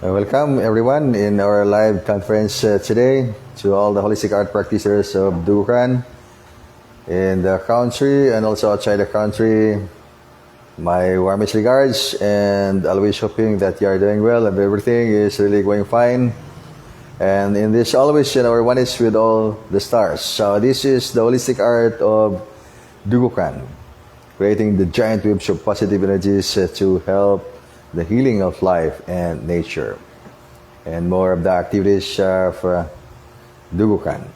Welcome everyone in our live conference today to all the holistic art practitioners of Dugukan in the country and also outside the country. My warmest regards and always hoping that you are doing well and everything is really going fine. And in this always our one is with all the stars. So this is the holistic art of Dugukan, creating the giant waves of positive energies to help the healing of life and nature, and more of the activities of Dugukan.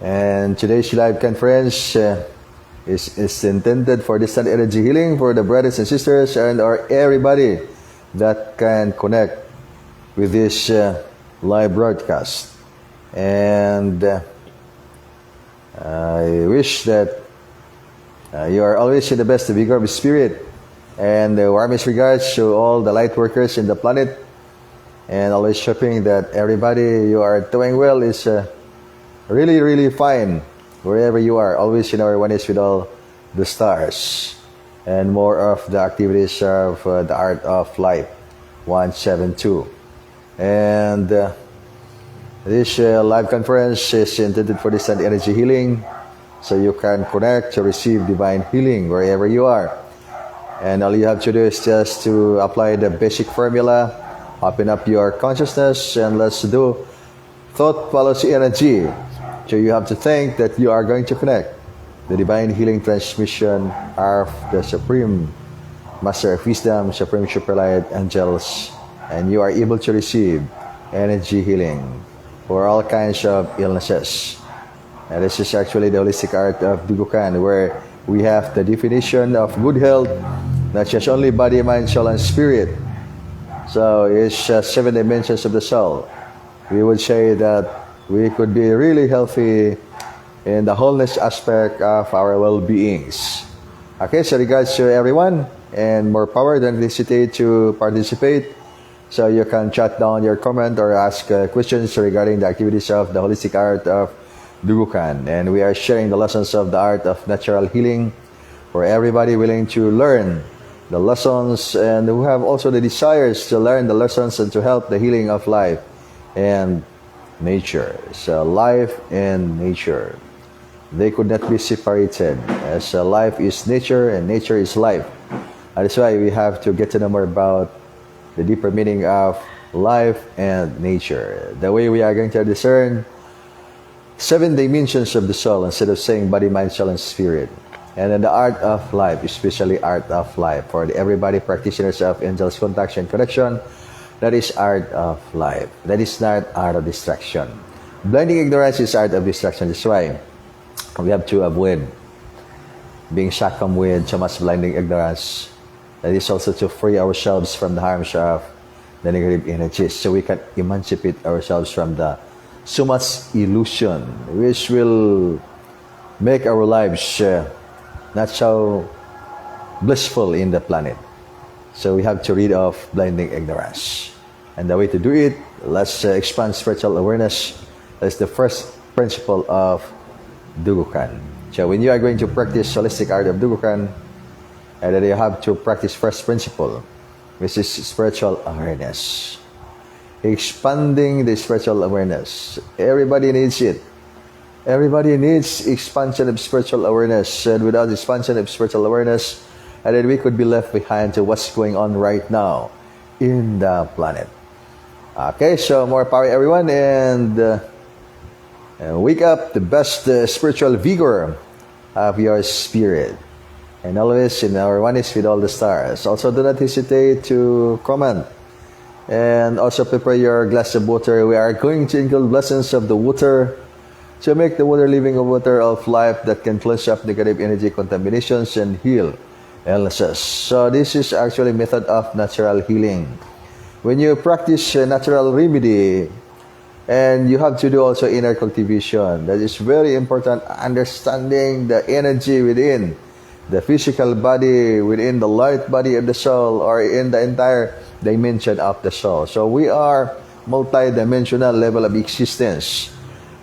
And today's live conference is intended for distant energy healing for the brothers and sisters and or everybody that can connect with this live broadcast. And I wish that you are always in the best vigor of spirit. And the warmest regards to all the light workers in the planet. And always hoping that everybody you are doing well is really, really fine wherever you are. Always in our oneness with all the stars. And more of the activities of the Art of Life 172. And this live conference is intended for distant energy healing. So you can connect to receive divine healing wherever you are. And all you have to do is just to apply the basic formula, open up your consciousness, and let's do thought follows energy. So you have to think that you are going to connect the divine healing transmission of the Supreme Master of Wisdom, Supreme Superlight Angels, and you are able to receive energy healing for all kinds of illnesses. And this is actually the holistic art of Dugukan, where we have the definition of good health, not just only body, mind, soul, and spirit. So it's 7 dimensions of the soul. We would say that we could be really healthy in the wholeness aspect of our well-beings. Okay, so regards to everyone, and more power, don't hesitate to participate. So you can jot down your comment or ask questions regarding the activities of the holistic art of Dugukan, and we are sharing the lessons of the art of natural healing for everybody willing to learn the lessons and who have also the desires to learn the lessons and to help the healing of life and nature. So life and nature, they could not be separated, as life is nature and nature is life. And that's why we have to get to know more about the deeper meaning of life and nature. The way we are going to discern 7 dimensions of the soul instead of saying body, mind, soul, and spirit. And then the art of life, especially art of life. For everybody practitioners of angels contact and connection, that is art of life. That is not art of distraction. Blinding ignorance is art of distraction. That's why we have to avoid being succumbed with so much blinding ignorance. That is also to free ourselves from the harms of the negative energies, so we can emancipate ourselves from the so much illusion, which will make our lives not so blissful in the planet. So we have to rid off blinding ignorance. And the way to do it, let's expand spiritual awareness. That's the first principle of Dugukan. So when you are going to practice holistic art of Dugukan, and then you have to practice first principle, which is spiritual awareness. Expanding the spiritual awareness. Everybody needs it. Everybody needs expansion of spiritual awareness. And without expansion of spiritual awareness, and then we could be left behind to what's going on right now in the planet. Okay, so more power everyone, and wake up the best spiritual vigor of your spirit. And always in our oneness with all the stars. Also do not hesitate to comment. And also prepare your glass of water. We are going to include blessings of the water to make the water living water of life that can cleanse up negative energy contaminations and heal illnesses. So this is actually a method of natural healing. When you practice natural remedy, and you have to do also inner cultivation. That is very important, understanding the energy within the physical body, within the light body of the soul, or in the entire dimension of the soul. So we are multi-dimensional level of existence.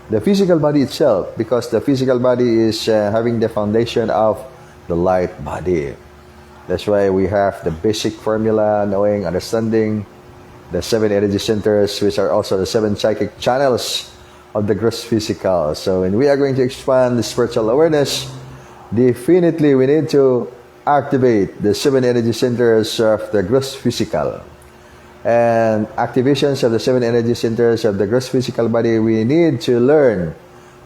The physical body itself, because the physical body is having the foundation of the light body. That's why we have the basic formula, knowing, understanding the 7 energy centers, which are also the 7 psychic channels of the gross physical. So when we are going to expand the spiritual awareness, definitely we need to activate the 7 energy centers of the gross physical. And activations of the 7 energy centers of the gross physical body, we need to learn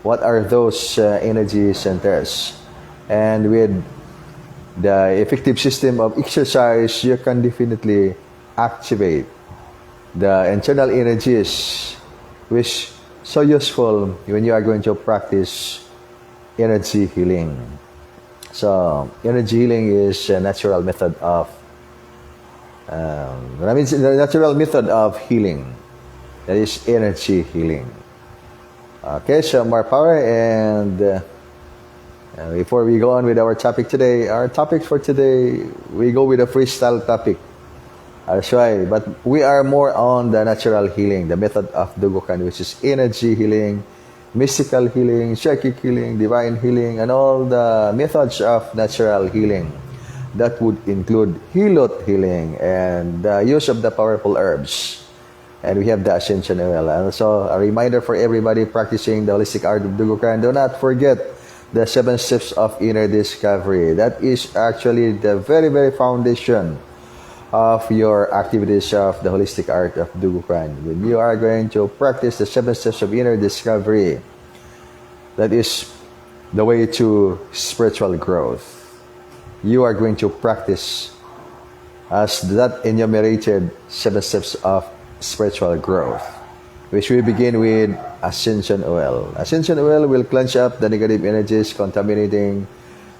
what are those energy centers. And with the effective system of exercise, you can definitely activate the internal energies, which so useful when you are going to practice energy healing. So energy healing is a natural method of the natural method of healing. That is energy healing. Okay, so more power. And before we go on with our topic today, our topic for today, we go with a freestyle topic. That's right, but we are more on the natural healing, the method of Dugukan, which is energy healing, mystical healing, psychic healing, divine healing, and all the methods of natural healing. That would include Hilot healing and the use of the powerful herbs. And we have the ascension oil. And also a reminder for everybody practicing the holistic art of Dugukan, do not forget the 7 steps of inner discovery. That is actually the very, very foundation of your activities of the holistic art of Dugukan. When you are going to practice the 7 steps of inner discovery, that is the way to spiritual growth. You are going to practice as that enumerated 7 steps of spiritual growth, which we begin with ascension oil. Ascension oil will cleanse up the negative energies contaminating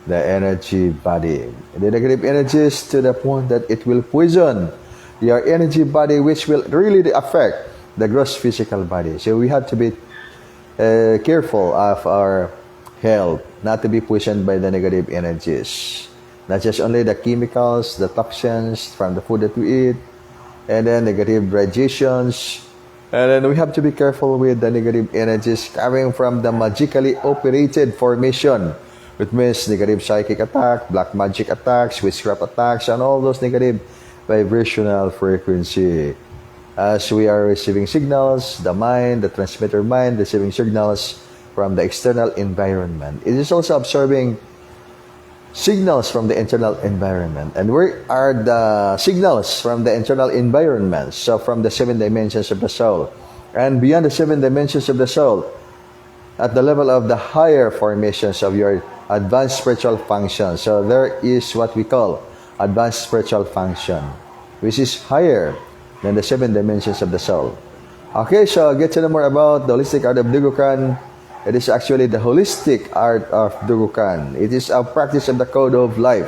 the energy body. The negative energies to the point that it will poison your energy body, which will really affect the gross physical body. So we have to be careful of our health, not to be poisoned by the negative energies. Not just only the chemicals, the toxins from the food that we eat, and then negative radiations. And then we have to be careful with the negative energies coming from the magically operated formation, which means negative psychic attack, black magic attacks, witchcraft attacks, and all those negative vibrational frequency. As we are receiving signals, the mind, the transmitter mind, receiving signals from the external environment. It is also absorbing signals from the internal environment. And where are the signals from the internal environment? So from the 7 dimensions of the soul. And beyond the 7 dimensions of the soul, at the level of the higher formations of your advanced spiritual function. So there is what we call advanced spiritual function, which is higher than the 7 dimensions of the soul. Okay, so get to know more about the holistic art of Dugukan. It is actually the holistic art of Dugukan. It is a practice of the code of life.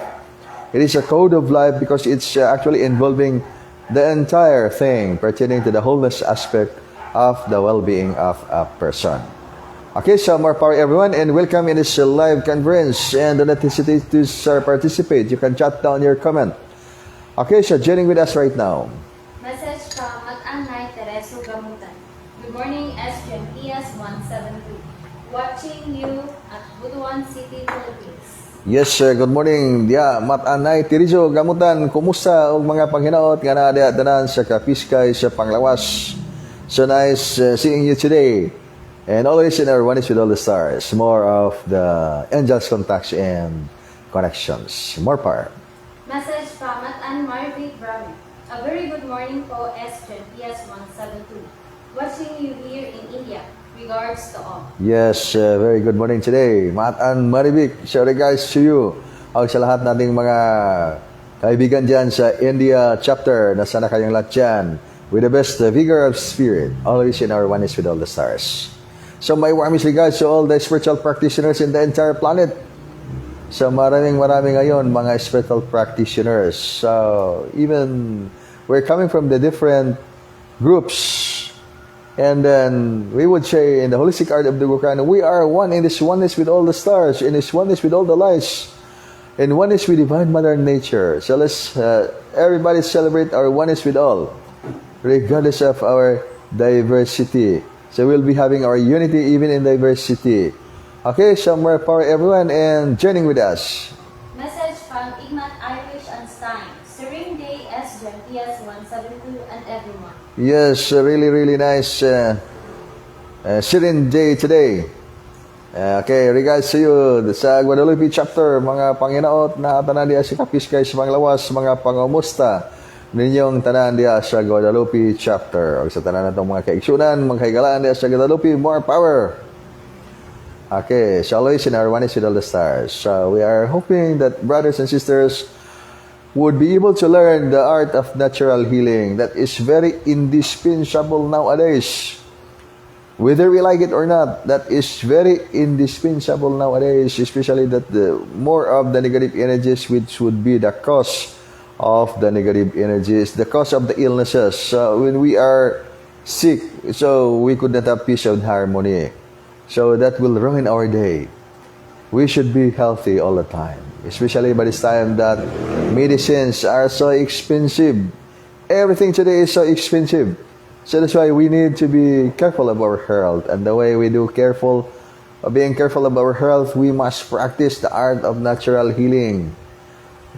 It is a code of life because it's actually involving the entire thing pertaining to the wholeness aspect of the well-being of a person. Okay, so more power everyone, and welcome in this live conference. And do not hesitate to participate. You can jot down your comment. Okay, so joining with us right now. Message from Mag-Anay Tereso Gamutan. Good morning, SGMPS1 watching you at Butuan City, Philippines. Yes, good morning. Dia, Mag-Anay Tereso Gamutan. Kumusta og mga panghinaot nga naa danan sa Kapiskay sa Panglawas. So nice seeing you today. And always in our One is with all the stars. More of the angels contacts and connections. More power. Message from Matan Marvick Brahmin. A very good morning po, SGMPS172. Watching you here in India. Regards to all. Yes, very good morning today. Matan Maribik, shout regards to you. Ang sa lahat nating mga kaibigan dyan sa India chapter, nasa na kayong lahat dyan. With the best vigor of spirit, always in our oneness with all the stars. So my warmest regards to all the spiritual practitioners in the entire planet. So maraming ngayon mga spiritual practitioners. So even we're coming from the different groups. And then we would say in the holistic art of Dugukan, we are one in this oneness with all the stars, in this oneness with all the lights, in oneness with divine mother nature. So let's everybody celebrate our oneness with all, regardless of our diversity. So we'll be having our unity even in diversity. Okay, so more power everyone, and joining with us. Message from Igmat Irish and Stein. Serene day, SGMPS172 and everyone. everyone. Yes, really, really nice Sirin day today. Okay, regards to you sa Guadalupe chapter, mga Panginoon na tanan diya si Kapiskay sa mga lawas, mga pangumusta ninyong tanan diya sa Guadalupe chapter. O sa tanan natong mga kaigsunan, mga kaigalaan diya sa Guadalupe, more power. Okay, so always in our one is with all the stars. So we are hoping that brothers and sisters would be able to learn the art of natural healing that is very indispensable nowadays. Whether we like it or not, that is very indispensable nowadays, especially that the more of the negative energies, which would be the cause of the negative energies, the cause of the illnesses. So when we are sick, so we could not have peace and harmony. So that will ruin our day. We should be healthy all the time, especially by this time that medicines are so expensive. Everything today is so expensive. So that's why we need to be careful of our health. And the way we do being careful of our health, we must practice the art of natural healing.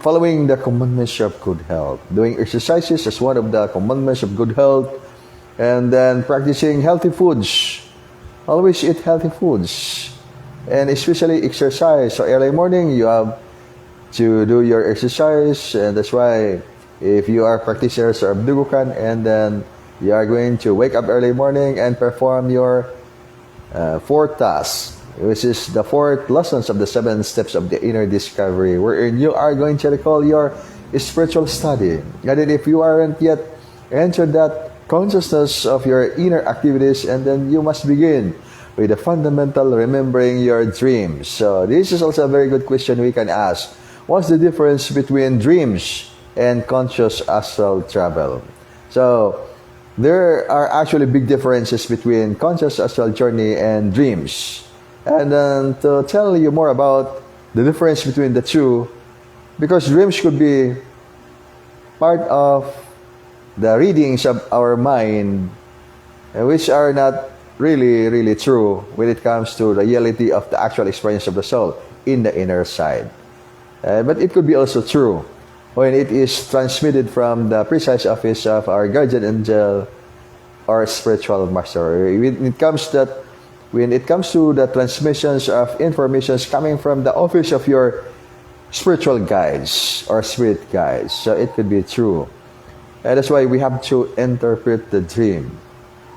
Following the commandments of good health. Doing exercises is one of the commandments of good health. And then practicing healthy foods. Always eat healthy foods. And especially exercise. So early morning, you have to do your exercise. And that's why if you are practitioners of Dugukan, and then you are going to wake up early morning and perform your fourth task, which is the fourth lessons of the 7 steps of the inner discovery, wherein you are going to recall your spiritual study. And then if you aren't yet entered that consciousness of your inner activities, and then you must begin with the fundamental remembering your dreams. So this is also a very good question we can ask. What's the difference between dreams and conscious astral travel? So there are actually big differences between conscious astral journey and dreams. And then to tell you more about the difference between the two, because dreams could be part of the readings of our mind, which are not really true when it comes to the reality of the actual experience of the soul in the inner side. But it could be also true when it is transmitted from the precise office of our guardian angel or spiritual master. When it comes to the transmissions of informations coming from the office of your spiritual guides or spirit guides, so it could be true. And that's why we have to interpret the dream.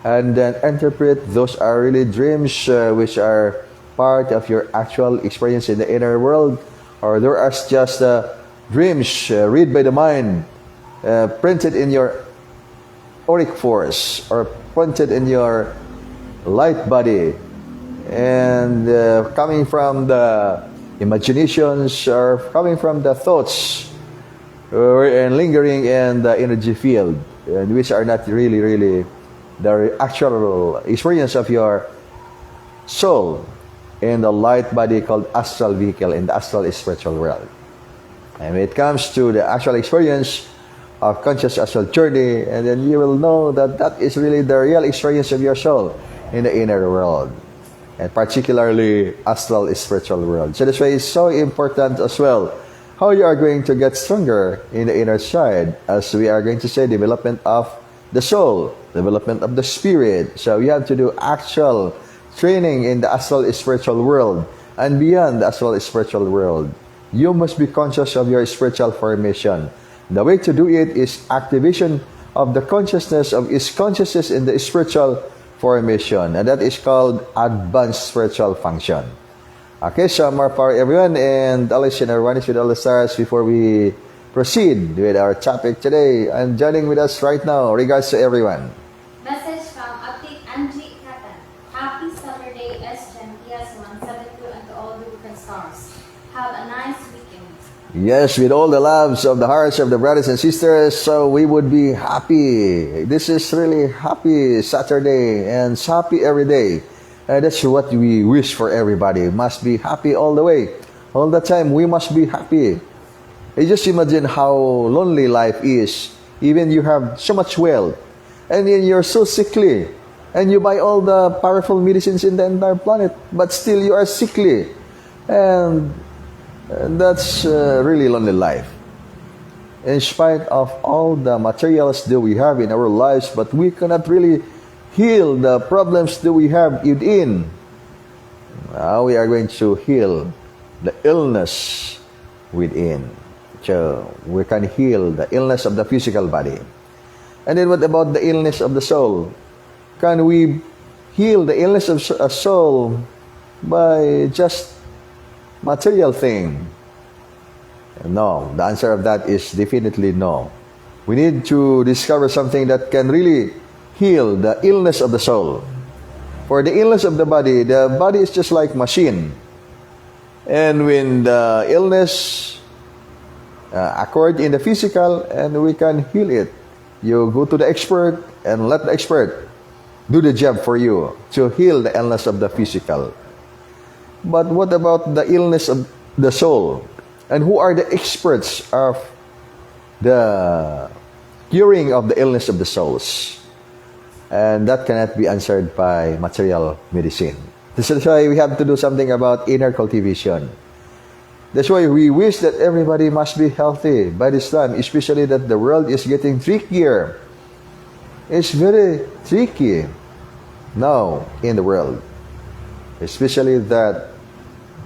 And then interpret those are really dreams which are part of your actual experience in the inner world, or there are just dreams read by the mind, printed in your auric force or printed in your light body, and coming from the imaginations or coming from the thoughts and lingering in the energy field, and which are not really the actual experience of your soul in the light body called astral vehicle in the astral spiritual world. And when it comes to the actual experience of conscious astral journey, and then you will know that that is really the real experience of your soul in the inner world, and particularly astral spiritual world. So that's why it's so important as well how you are going to get stronger in the inner side, as we are going to say development of the soul, development of the spirit. So you have to do actual training in the astral spiritual world and beyond the astral spiritual world. You must be conscious of your spiritual formation. The way to do it is activation of the consciousness of its consciousness in the spiritual formation, and that is called advanced spiritual function. Okay, so more power everyone, and always in our one is with all the stars. Before we proceed with our topic today, and joining with us right now, regards to everyone. Message from Update Angie Katan. Happy Saturday, SGMPS1 72, and to all Dugukan stars. Have a nice weekend. Yes, with all the loves of the hearts of the brothers and sisters, so we would be happy. This is really happy Saturday, and happy every day. That's what we wish for everybody. Must be happy all the way. All the time, we must be happy. You just imagine how lonely life is. Even you have so much wealth, and then you're so sickly, and you buy all the powerful medicines in the entire planet, but still you are sickly. And that's really lonely life. in spite of all the materials that we have in our lives, but we cannot really heal the problems that we have within. How we are going to heal the illness within? So we can heal the illness of the physical body. And then what about the illness of the soul? Can we heal the illness of a soul by just material thing? No, the answer of that is definitely no. We need to discover something that can really heal the illness of the soul. For the illness of the body is just like machine. And when the illness occurred in the physical, and we can heal it, you go to the expert and let the expert do the job for you to heal the illness of the physical. But what about the illness of the soul? And who are the experts of the curing of the illness of the souls? And that cannot be answered by material medicine. This is why we have to do something about inner cultivation. That's why we wish that everybody must be healthy by this time, especially that the world is getting trickier. It's very tricky now in the world, especially that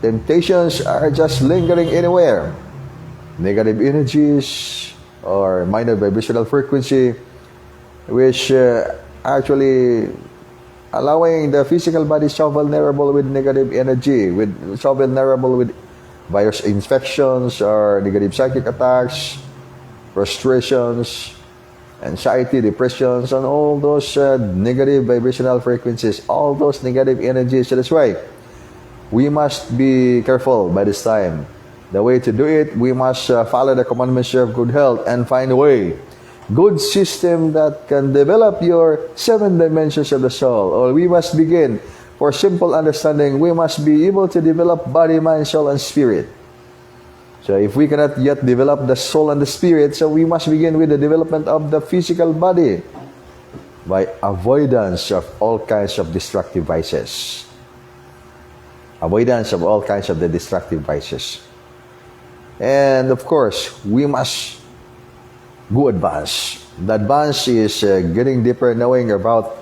temptations are just lingering anywhere. Negative energies or minor vibrational frequency, which actually allowing the physical body so vulnerable with negative energy, so vulnerable with virus infections or negative psychic attacks, frustrations, anxiety, depressions, and all those negative vibrational frequencies, all those negative energies. So that's why we must be careful by this time. The way to do it, we must follow the commandments of good health and find a way, good system that can develop your 7 dimensions of the soul. Or we must begin, for simple understanding, we must be able to develop body, mind, soul, and spirit. So if we cannot yet develop the soul and the spirit, so we must begin with the development of the physical body by avoidance of all kinds of destructive vices. Avoidance of all kinds of the destructive vices. And of course, we must go advance. The advance is getting deeper, knowing about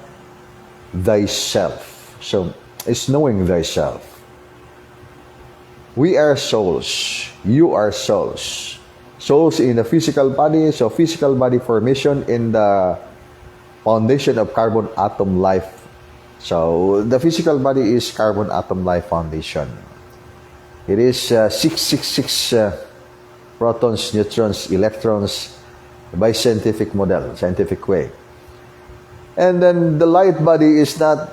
thyself. So it's knowing thyself. We are souls. You are souls. Souls in the physical body. So physical body formation in the foundation of carbon atom life. So the physical body is carbon atom life foundation. It is 666 protons, neutrons, electrons by scientific model, scientific way. And then the light body is not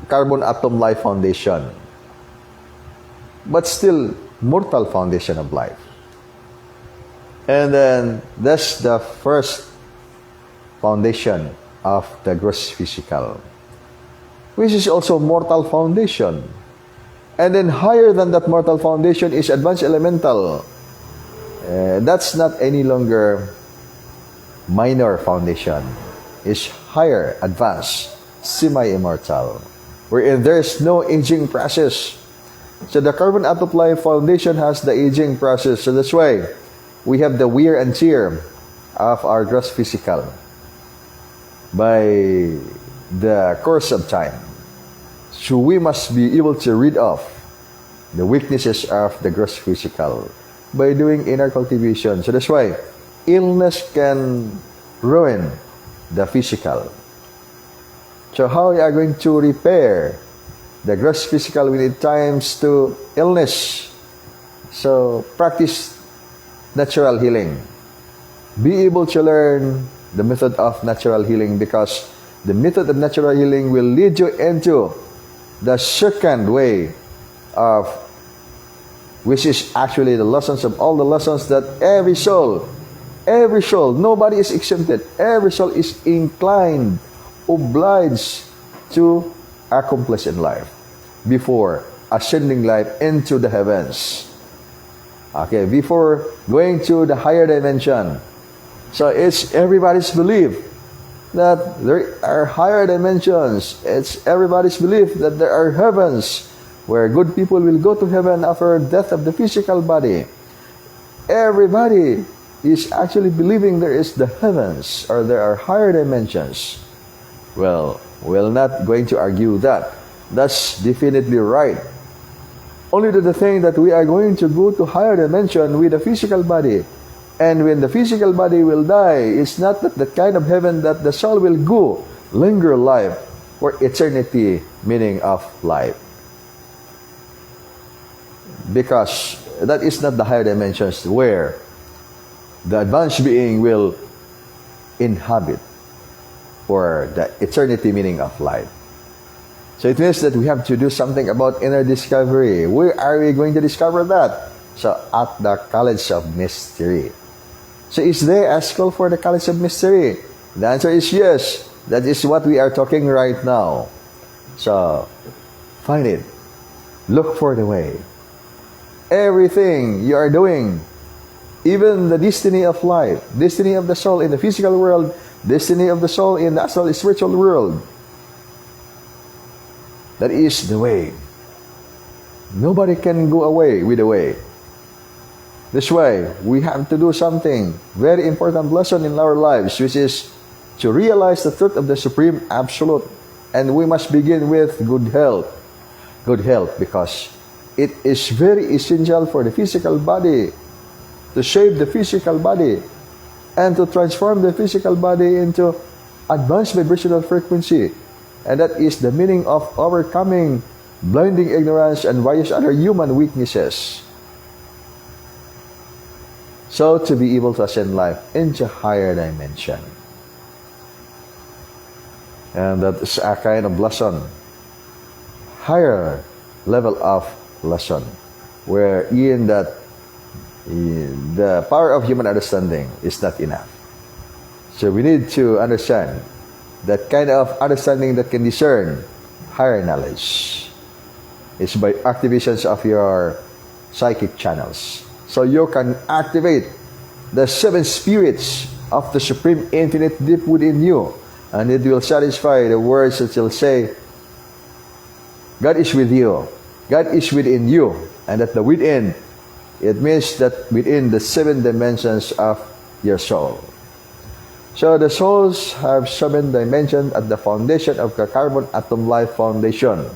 carbon atom life foundation, but still mortal foundation of life. And then that's the first foundation of the gross physical, which is also mortal foundation. And then higher than that mortal foundation is advanced elemental. That's not any longer minor foundation. It's higher, advanced, semi-immortal, wherein there's no aging process. So the carbon atom life foundation has the aging process. So that's why we have the wear and tear of our gross physical by the course of time. So we must be able to rid off the weaknesses of the gross physical by doing inner cultivation. So that's why illness can ruin the physical. So how are you going to repair the gross physical when it comes to illness? So practice natural healing. Be able to learn the method of natural healing, because the method of natural healing will lead you into the second way of, which is actually the lessons of all the lessons that every soul, nobody is exempted. Every soul is inclined, obliged to accomplish in life before ascending life into the heavens. Okay, before going to the higher dimension. So it's everybody's belief that there are higher dimensions. It's everybody's belief that there are heavens where good people will go to heaven after death of the physical body. Everybody is actually believing there is the heavens or there are higher dimensions. Well, we're not going to argue that. That's definitely right. Only to the thing that we are going to go to higher dimension with the physical body. And when the physical body will die, it's not that kind of heaven that the soul will go, linger life for eternity, meaning of life. Because that is not the higher dimensions where the advanced being will inhabit for the eternity, meaning of life. So it means that we have to do something about inner discovery. Where are we going to discover that? So at the College of Mystery. So is there a school for the College of Mystery? The answer is yes. That is what we are talking right now. So find it. Look for the way. Everything you are doing, even the destiny of life, destiny of the soul in the physical world, destiny of the soul in the astral spiritual world, that is the way. Nobody can go away with the way. This way, we have to do something very important lesson in our lives, which is to realize the truth of the Supreme Absolute. And we must begin with good health. Good health, because it is very essential for the physical body to shape the physical body and to transform the physical body into advanced vibrational frequency. And that is the meaning of overcoming blinding ignorance and various other human weaknesses. So to be able to ascend life into higher dimension. And that is a kind of lesson, higher level of lesson, where in that the power of human understanding is not enough. So we need to understand that kind of understanding that can discern higher knowledge. It's by activations of your psychic channels. So you can activate the 7 spirits of the Supreme Infinite deep within you, and it will satisfy the words that you'll say, God is with you, God is within you, and that the within, it means that within the 7 dimensions of your soul. So the souls have 7 dimensions at the foundation of the carbon atom life foundation.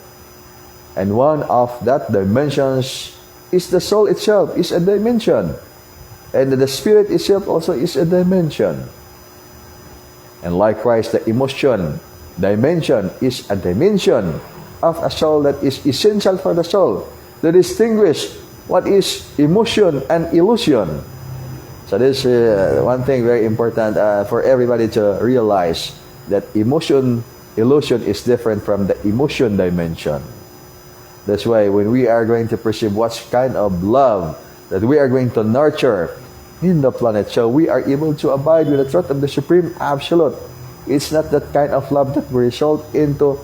And one of that dimensions is the soul itself, is a dimension. And the spirit itself also is a dimension. And likewise, the emotion dimension is a dimension of a soul that is essential for the soul to distinguish what is emotion and illusion. So this is one thing very important for everybody to realize, that illusion is different from the emotion dimension. That's why when we are going to perceive what kind of love that we are going to nurture in the planet, so we are able to abide with the truth of the Supreme Absolute. It's not that kind of love that will result into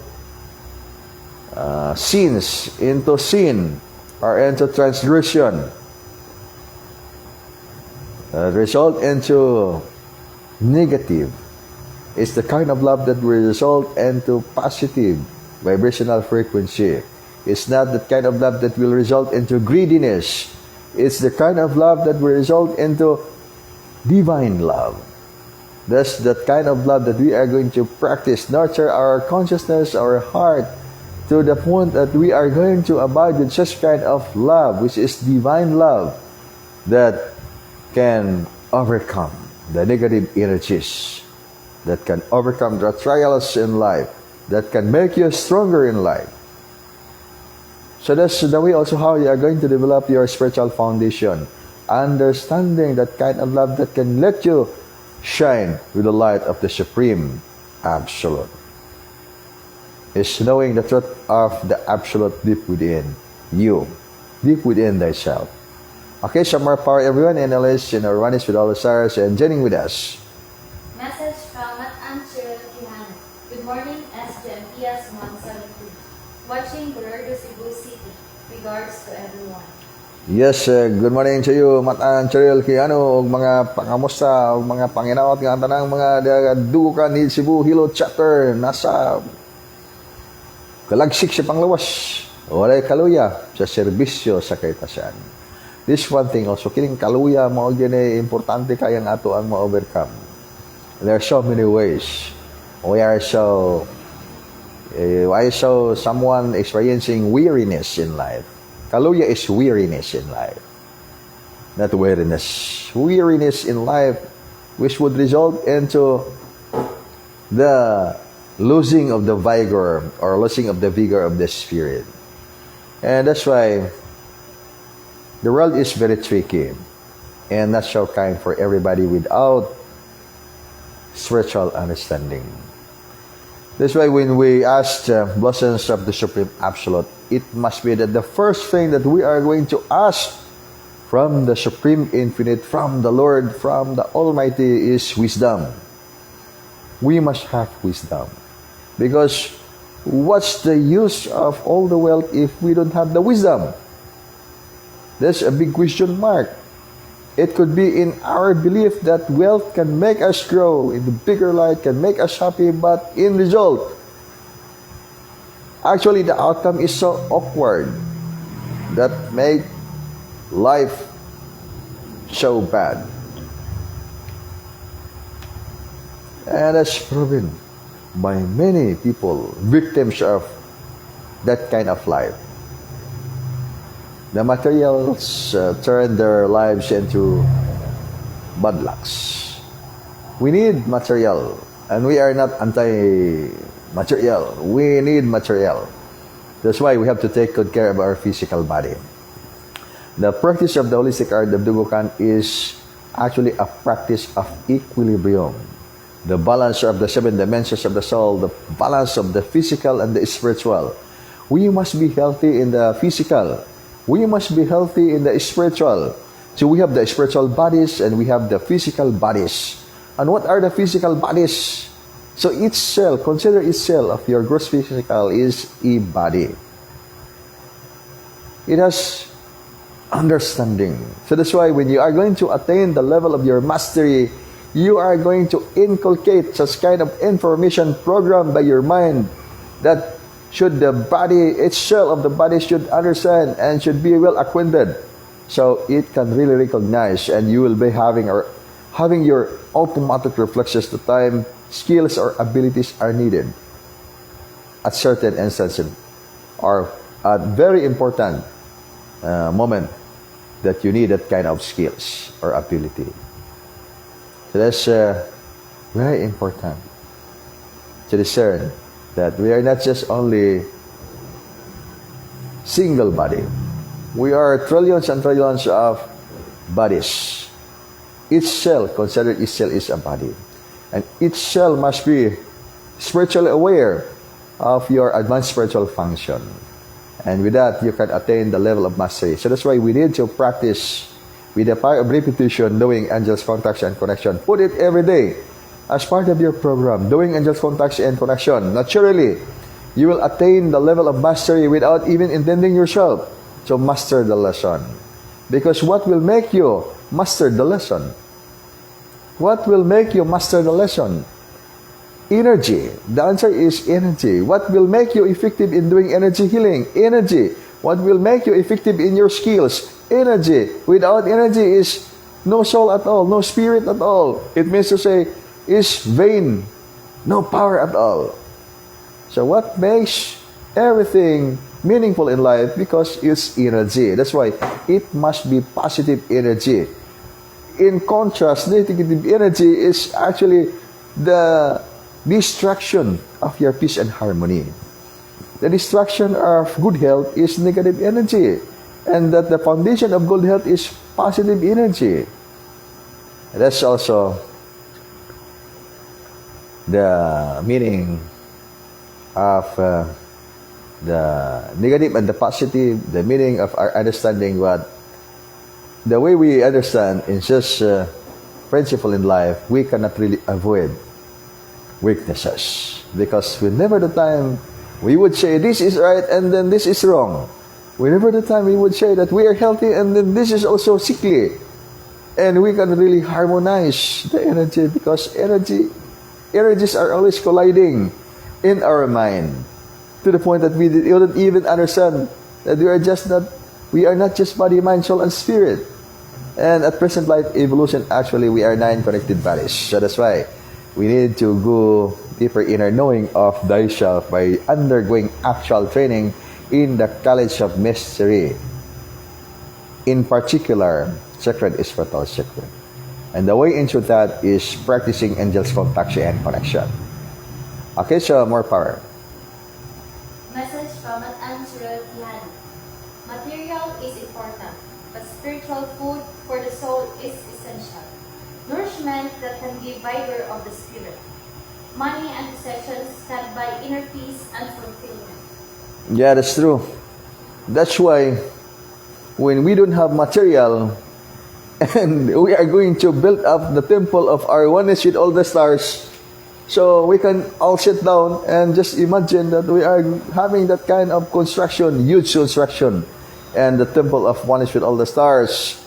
sins, into sin, or into transgression. Result into negative. It's the kind of love that will result into positive vibrational frequency. It's not the kind of love that will result into greediness. It's the kind of love that will result into divine love. That's that kind of love that we are going to practice, nurture our consciousness, our heart, to the point that we are going to abide with such kind of love, which is divine love, that can overcome the negative energies, that can overcome the trials in life, that can make you stronger in life. So that's the way also how you are going to develop your spiritual foundation. Understanding that kind of love that can let you shine with the light of the Supreme Absolute. Is knowing the truth of the Absolute deep within you, deep within thyself. Okay, some more power everyone, and let's in our oneness with all the stars and joining with us. Message from Astral Travel. Good morning, SGMPS1 watching Burger Cebu City. Regards to everyone. Yes, good morning to you, Matan Charil Kiano, ug mga pangamusta, ug mga panginawat nga tanang mga Dugukan ni Cebu Hilo chapter nasa kalagsik sa panglawas. Walay kaluya sa serbisyo sa kaitasan. This one thing also, kining kaluya mo gini importante kayang ato ang ma-overcome. There are so many ways. Why so someone experiencing weariness in life? Kaluya is weariness in life. Not weariness. Weariness in life, which would result into the losing of the vigor or losing of the vigor of the spirit. And that's why the world is very tricky and not so kind for everybody without spiritual understanding. That's why when we ask blessings of the Supreme Absolute, it must be that the first thing that we are going to ask from the Supreme Infinite, from the Lord, from the Almighty is wisdom. We must have wisdom. Because what's the use of all the wealth if we don't have the wisdom? That's a big question mark. It could be in our belief that wealth can make us grow in the bigger light, can make us happy, but in result, actually the outcome is so awkward that make life so bad. And that's proven by many people, victims of that kind of life. The materials turn their lives into bad lucks. We need material, and we are not anti-material. We need material. That's why we have to take good care of our physical body. The practice of the holistic art of Dugukan is actually a practice of equilibrium. The balance of the 7 dimensions of the soul, the balance of the physical and the spiritual. We must be healthy in the physical. We must be healthy in the spiritual. So we have the spiritual bodies and we have the physical bodies. And what are the physical bodies? So each cell, consider each cell of your gross physical is a body. It has understanding. So that's why when you are going to attain the level of your mastery, you are going to inculcate such kind of information program by your mind that should the body, each cell of the body should understand and should be well acquainted. So it can really recognize and you will be having your automatic reflexes the time skills or abilities are needed at certain instances or at very important moment that you need that kind of skills or ability. So that's very important to discern that we are not just only single body. We are trillions and trillions of bodies. Each cell, consider each cell is a body. And each cell must be spiritually aware of your advanced spiritual function. And with that, you can attain the level of mastery. So that's why we need to practice with the power of repetition, doing angels contacts and connection. Put it every day as part of your program, doing angels contacts and connection. Naturally, you will attain the level of mastery without even intending yourself. So master the lesson. Because what will make you master the lesson? What will make you master the lesson? Energy. The answer is energy. What will make you effective in doing energy healing? Energy. What will make you effective in your skills? Energy. Without energy is no soul at all, no spirit at all. It means to say, is vain, no power at all. So what makes everything meaningful in life? Because it's energy. That's why it must be positive energy. In contrast, negative energy is actually the destruction of your peace and harmony. The destruction of good health is negative energy. And that the foundation of good health is positive energy. That's also the meaning of the negative and the positive, the meaning of our understanding what the way we understand in such principle in life, we cannot really avoid weaknesses. Because whenever the time we would say this is right and then this is wrong. Whenever the time we would say that we are healthy and then this is also sickly. And we can really harmonize the energy because energies are always colliding in our mind to the point that we don't even understand that we are just not We are not just body, mind, soul, and spirit. And at present life evolution, actually, we are nine connected bodies. So that's why we need to go deeper inner knowing of thyself by undergoing actual training in the College of Mystery. In particular, Sacred Spiritual Secret. And the way into that is practicing angels contact and connection. Okay, so more power. Message from an answer Tihan. Material is important, but spiritual food for the soul is essential. Nourishment that can give vigor of the spirit. Money and possessions can buy inner peace and fulfillment. Yeah, that's true. That's why when we don't have material and we are going to build up the temple of our oneness with all the stars, so we can all sit down and just imagine that we are having that kind of construction, huge construction, and the temple of oneness with all the stars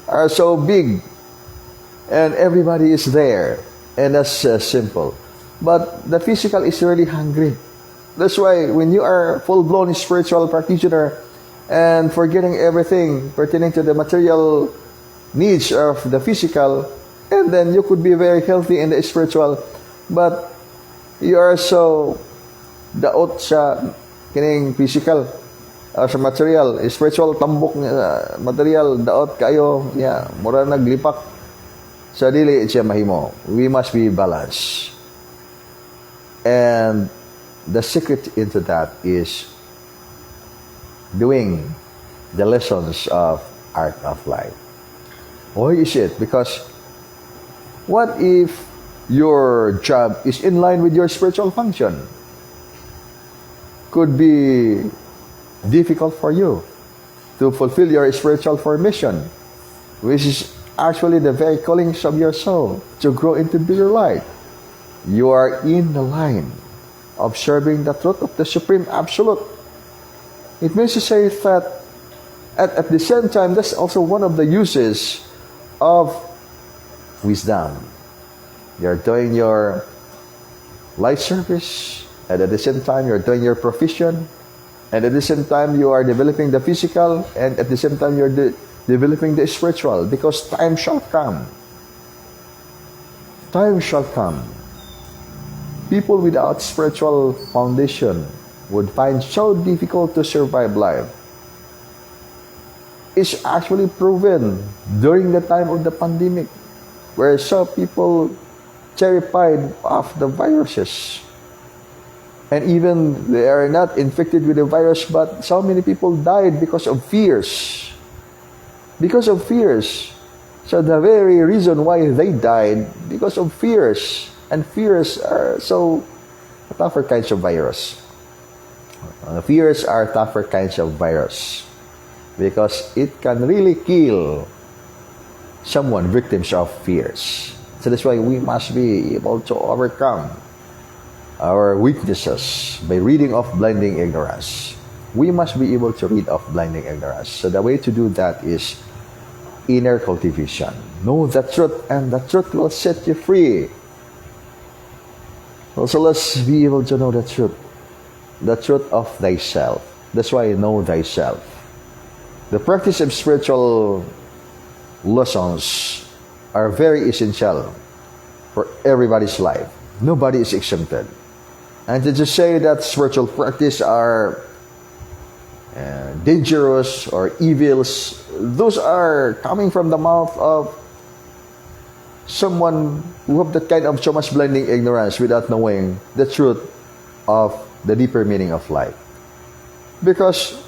are so big, and everybody is there, and that's simple. But the physical is really hungry. That's why when you are full-blown spiritual practitioner and forgetting everything pertaining to the material needs of the physical, and then you could be very healthy in the spiritual, but you are so daot sa kining physical sa material, spiritual tambok material daot kayo, yeah, mura naglipak sa dili siya mahimo. We must be balanced. And the secret into that is doing the lessons of art of life. Why is it? Because what if your job is in line with your spiritual function? Could be difficult for you to fulfill your spiritual formation, which is actually the very callings of your soul to grow into bigger light. You are in the line of serving the truth of the Supreme Absolute. It means to say that at the same time, that's also one of the uses of wisdom. You're doing your light service, and at the same time, you're doing your profession, and at the same time, you are developing the physical, and at the same time, you're developing the spiritual, because time shall come. Time shall come. People without spiritual foundation would find so difficult to survive life. It's actually proven during the time of the pandemic, where some people terrified of the viruses. And even they are not infected with the virus, but so many people died because of fears. Because of fears. So the very reason why they died, because of fears. And fears are so tougher kinds of virus. Fears are tougher kinds of virus, because it can really kill someone victims of fears. So that's why we must be able to overcome our weaknesses by reading of blinding ignorance. We must be able to read of blinding ignorance. So the way to do that is inner cultivation. Know the truth, and the truth will set you free. Also, let's be able to know the truth of thyself. That's why know thyself. The practice of spiritual lessons are very essential for everybody's life. Nobody is exempted. And to just say that spiritual practice are dangerous or evils, those are coming from the mouth of someone who have that kind of so much blinding ignorance without knowing the truth of the deeper meaning of life. Because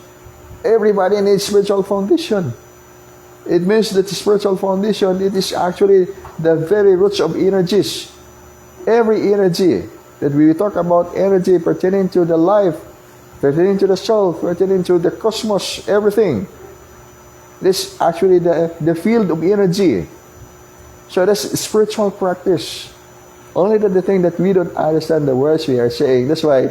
everybody needs spiritual foundation. It means that the spiritual foundation, it is actually the very roots of energies. Every energy that we talk about, energy pertaining to the life, pertaining to the soul, pertaining to the cosmos, everything. This is actually the field of energy. So that's spiritual practice. Only that the thing that we don't understand the words we are saying. That's why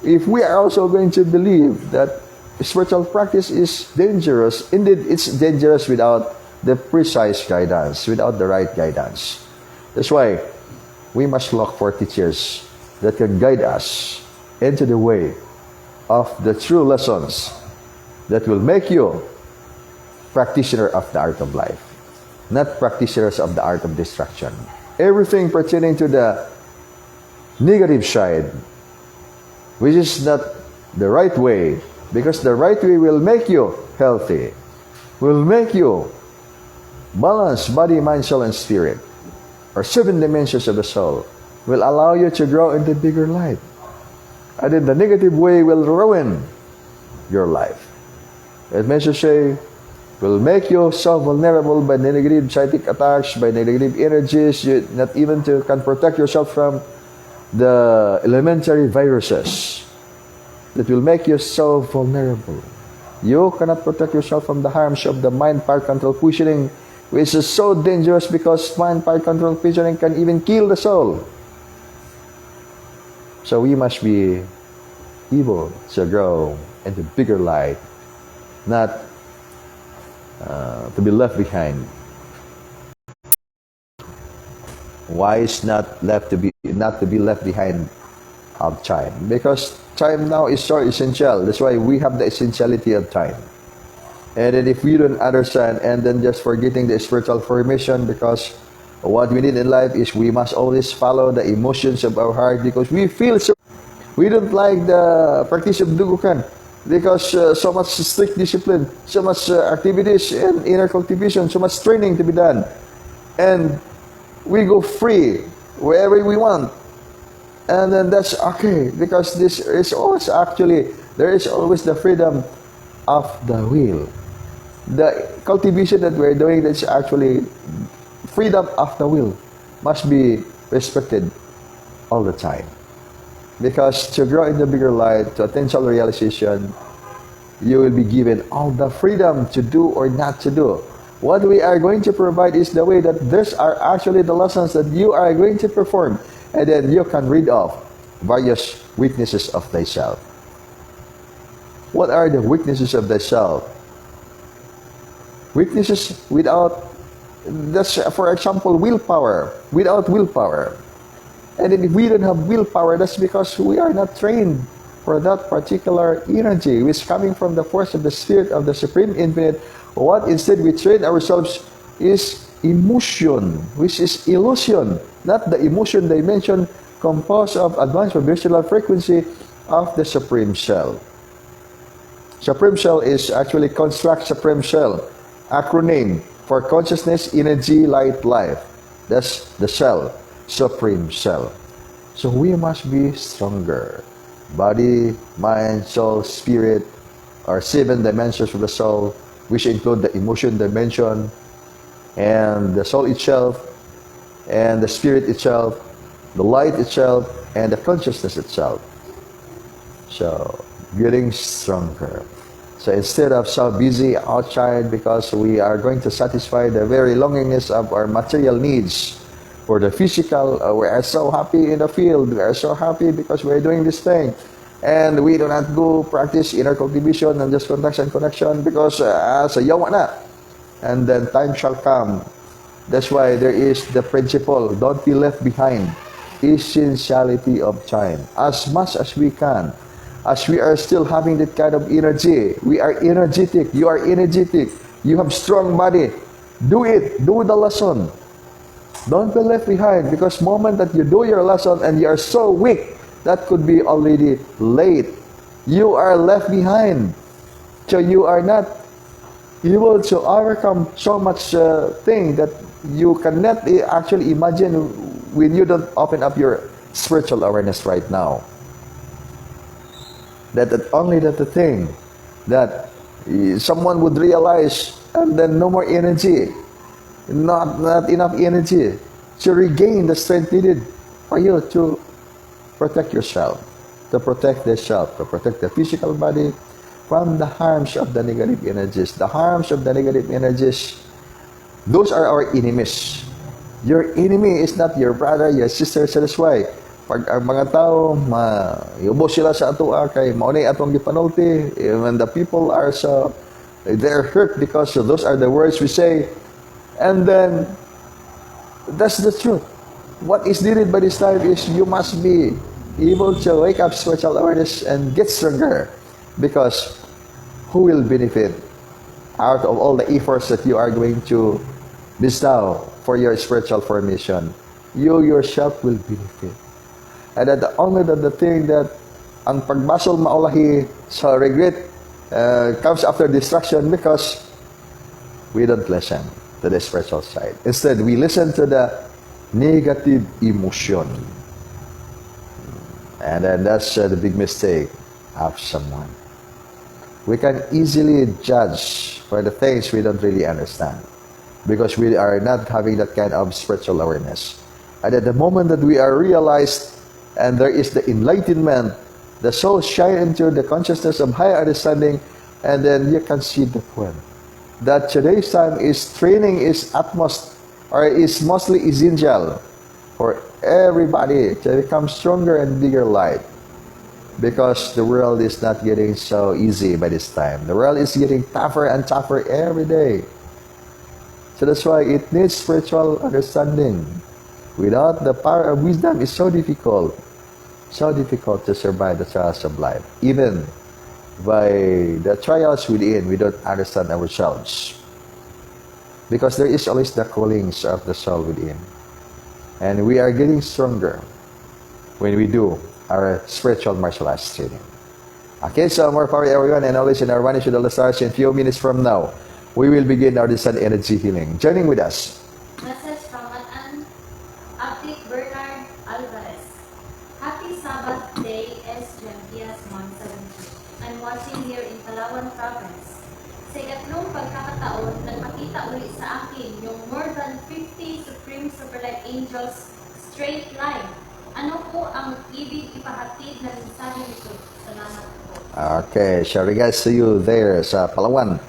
if we are also going to believe that spiritual practice is dangerous, indeed it's dangerous without the precise guidance, without the right guidance. That's why we must look for teachers that can guide us into the way of the true lessons that will make you practitioner of the art of life, not practitioners of the art of destruction. Everything pertaining to the negative side, which is not the right way, because the right way will make you healthy, will make you balance body, mind, soul, and spirit, or 7 dimensions of the soul, will allow you to grow into bigger light. And then the negative way will ruin your life. It means to say, will make you so vulnerable by negative psychic attacks, by negative energies, you not even can protect yourself from the elementary viruses that will make you so vulnerable. You cannot protect yourself from the harms of the mind power control fusioning, which is so dangerous because mind power control fusioning can even kill the soul. So we must be able to grow into bigger light, not to be left behind. Wise not to be left behind of time, because time now is so essential. That's why we have the essentiality of time. And then if we don't understand and then just forgetting the spiritual formation, because what we need in life is we must always follow the emotions of our heart, because we feel so. We don't like the practice of Dugukan because so much strict discipline, so much activities and inner cultivation, so much training to be done. And we go free wherever we want. And then that's okay, because this is always there is always the freedom of the will. The cultivation that we're doing, that's actually freedom of the will, must be respected all the time. Because to grow in the bigger light, to attain self-realization, you will be given all the freedom to do or not to do. What we are going to provide is the way that these are actually the lessons that you are going to perform, and then you can read off various weaknesses of thyself. What are the weaknesses of thyself? Weaknesses without, that's for example, willpower. Without willpower. And then if we don't have willpower, that's because we are not trained for that particular energy, which is coming from the force of the Spirit of the Supreme Infinite. What instead we train ourselves is emotion, which is illusion, not the emotion dimension composed of advanced vibrational frequency of the Supreme Shell. Supreme Shell is actually Construct Supreme Shell, acronym for Consciousness, Energy, Light, Life. That's the Shell. Supreme Shell. So we must be stronger. Body, mind, soul, spirit are 7 dimensions of the soul, which include the emotion dimension and the soul itself and the spirit itself, the light itself, and the consciousness itself. So getting stronger. So instead of so busy outside because we are going to satisfy the very longingness of our material needs, for the physical, we are so happy in the field. We are so happy because we are doing this thing. And we do not go practice inner cultivation and just connection because sa yawa na. And then time shall come. That's why there is the principle, don't be left behind. Essentiality of time. As much as we can. As we are still having that kind of energy. We are energetic. You are energetic. You have strong body. Do it. Do the lesson. Don't be left behind, because moment that you do your lesson and you are so weak, that could be already late. You are left behind. So you are not able to overcome so much thing that you cannot actually imagine when you don't open up your spiritual awareness right now. That only that the thing that someone would realize, and then no more energy. Not enough energy to regain the strength needed for you to protect yourself, to protect the self, to protect the physical body from the harms of the negative energies. The harms of the negative energies, those are our enemies. Your enemy is not your brother, your sister. So that's why pag ang mga tao maubos sila sa ato kay maunay atong gipanulti, when the people are so they're hurt because those are the words we say. And then, that's the truth. What is needed by this time is you must be able to wake up spiritual awareness and get stronger. Because who will benefit out of all the efforts that you are going to bestow for your spiritual formation? You yourself will benefit. And that only the thing that ang pagbasol maulahi sa regret comes after distraction, because we don't listen to the spiritual side. Instead, we listen to the negative emotion. And then that's the big mistake of someone. We can easily judge for the things we don't really understand, because we are not having that kind of spiritual awareness. And at the moment that we are realized and there is the enlightenment, the soul shine into the consciousness of higher understanding, and then you can see the point that today's time is training is is mostly essential for everybody to become stronger and bigger light, because the world is not getting so easy by this time. The world is getting tougher and tougher every day. So that's why it needs spiritual understanding. Without the power of wisdom, it's so difficult to survive the trials of life. Even by the trials within, we don't understand ourselves, because there is always the callings of the soul within. And we are getting stronger when we do our spiritual martial arts training. Okay, so more power everyone, and always in our Vanish with all the stars. In a few minutes from now, we will begin our descent energy healing. Joining with us, Message from an Active Bernard Alvarez. Happy Sabbath Day, SGMPS1. I'm watching here in Palawan Province. Sa ikatlong pagkakataon, nagpakita uli sa akin yung more than 50 Supreme Superlight Angels straight line. Ano po ang ibig ipahatid na mensahe nito? Salamat po. okay, shall regards to you there sa Palawan.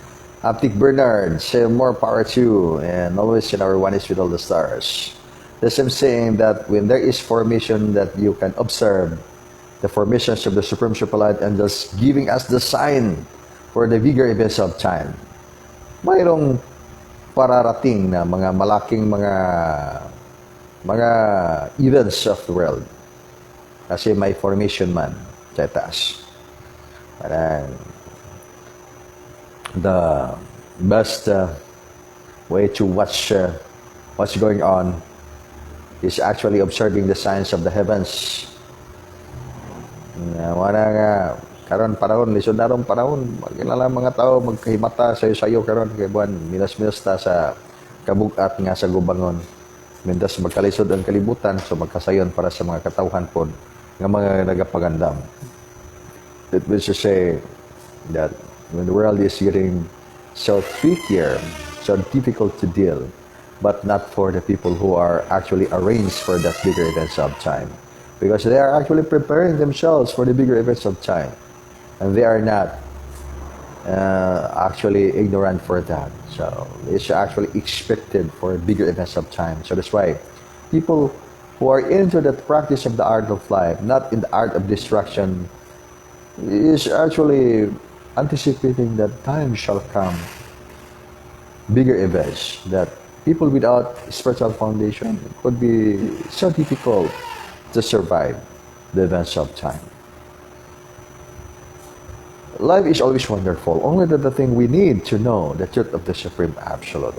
Optic Bernard, say more power to you, and always in our one is with all the stars. The same saying that when there is formation, that you can observe the formations of the Supreme Superlight and just giving us the sign for the bigger events of time. Mayroong pararating na mga malaking mga events of the world. Kasi may formation man sa taas. Parang the best way to watch what's going on is actually observing the signs of the heavens. Wala nga karon panahon, lisod na ron panahon, magkilala mga tao magkahimata sayo-sayo karon kay buwan minas-minas ta sa kabugat nga sa gubangon. Mintas magkalisod ang kalibutan, so magkasayon para sa mga katawhan pod nga mga nagapagandam. That means to say that when the world is getting so trickier, so difficult to deal, but not for the people who are actually arranged for that bigger events of time. Because they are actually preparing themselves for the bigger events of time. And they are not actually ignorant for that. So it's actually expected for bigger events of time. So that's why people who are into the practice of the art of life, not in the art of destruction, is actually anticipating that time shall come, bigger events, that people without spiritual foundation could be so difficult to survive the events of time. Life is always wonderful, only that the thing we need to know the truth of the Supreme Absolute.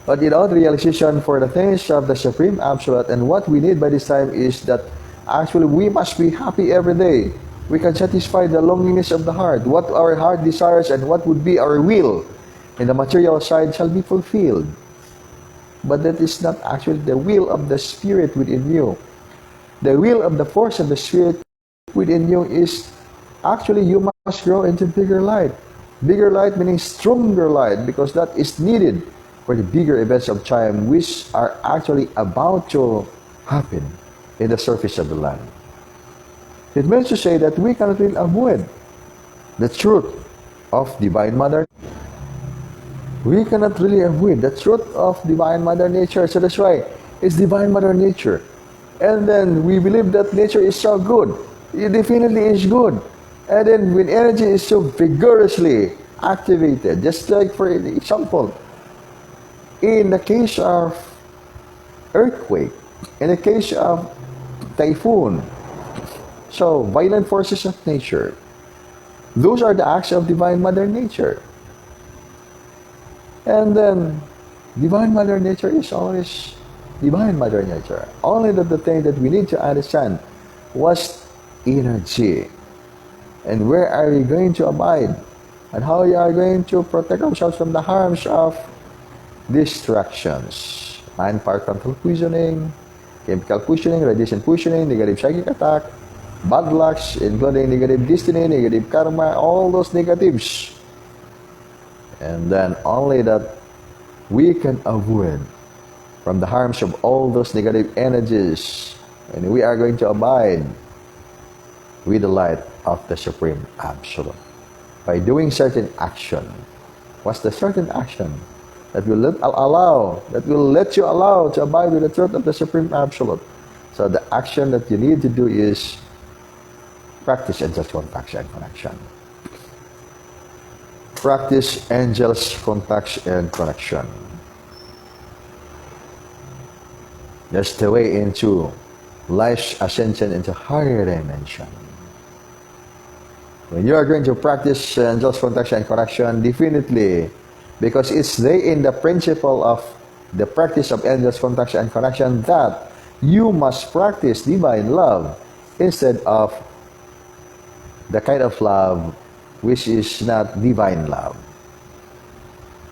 But without realization for the things of the Supreme Absolute, and what we need by this time is that actually we must be happy every day. We can satisfy the loneliness of the heart. What our heart desires and what would be our will in the material side shall be fulfilled. But that is not actually the will of the Spirit within you. The will of the force of the Spirit within you is actually you must grow into bigger light. Bigger light meaning stronger light, because that is needed for the bigger events of time which are actually about to happen in the surface of the land. It means to say that we cannot really avoid the truth of Divine Mother. We cannot really avoid the truth of Divine Mother Nature. So that's why it's Divine Mother Nature. And then we believe that nature is so good. It definitely is good. And then when energy is so vigorously activated, just like for example, in the case of earthquake, in the case of typhoon, so violent forces of nature, Those are the acts of Divine Mother Nature. And then, Divine Mother Nature is always Divine Mother Nature. Only that the thing that we need to understand was energy. And where are we going to abide? And how we are going to protect ourselves from the harms of distractions. Mind power control poisoning, chemical poisoning, radiation poisoning, negative psychic attack, bad lucks, including negative destiny, negative karma, all those negatives. And then only that we can avoid from the harms of all those negative energies. And we are going to abide with the light of the Supreme Absolute by doing certain action. What's the certain action that will let you allow to abide with the truth of the Supreme Absolute? So the action that you need to do is practice angels contact and connection. Practice angels contact and connection. That's the way into life's ascension into higher dimension. When you are going to practice angels contact and connection, definitely, because it's in the principle of the practice of angels contact and connection that you must practice divine love instead of the kind of love which is not divine love.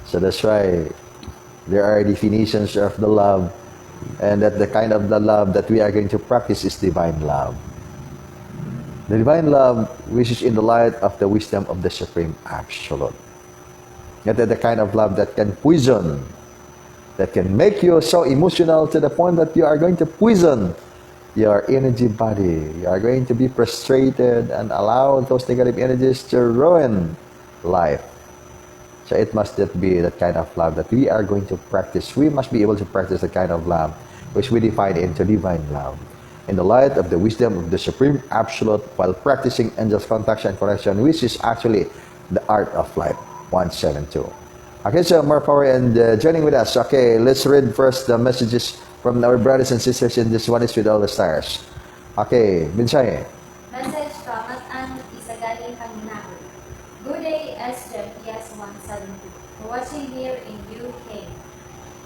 So that's why there are definitions of the love, and that the kind of the love that we are going to practice is divine love. The divine love which is in the light of the wisdom of the Supreme Absolute. That is the kind of love that can poison, that can make you so emotional to the point that you are going to poison your energy body. You are going to be frustrated and allow those negative energies to ruin life. So it must be that kind of love that we are going to practice. We must be able to practice the kind of love which we define into divine love, in the light of the wisdom of the Supreme Absolute, while practicing angels contact and connection, which is actually the art of life. 172. Okay, so more power and joining with us. Okay, let's read first the messages from our brothers and sisters in this One is with all the stars. Okay, mensahe. Message from Matan Isagaling Kaminago. Good day, SGMPS1 watching here in UK.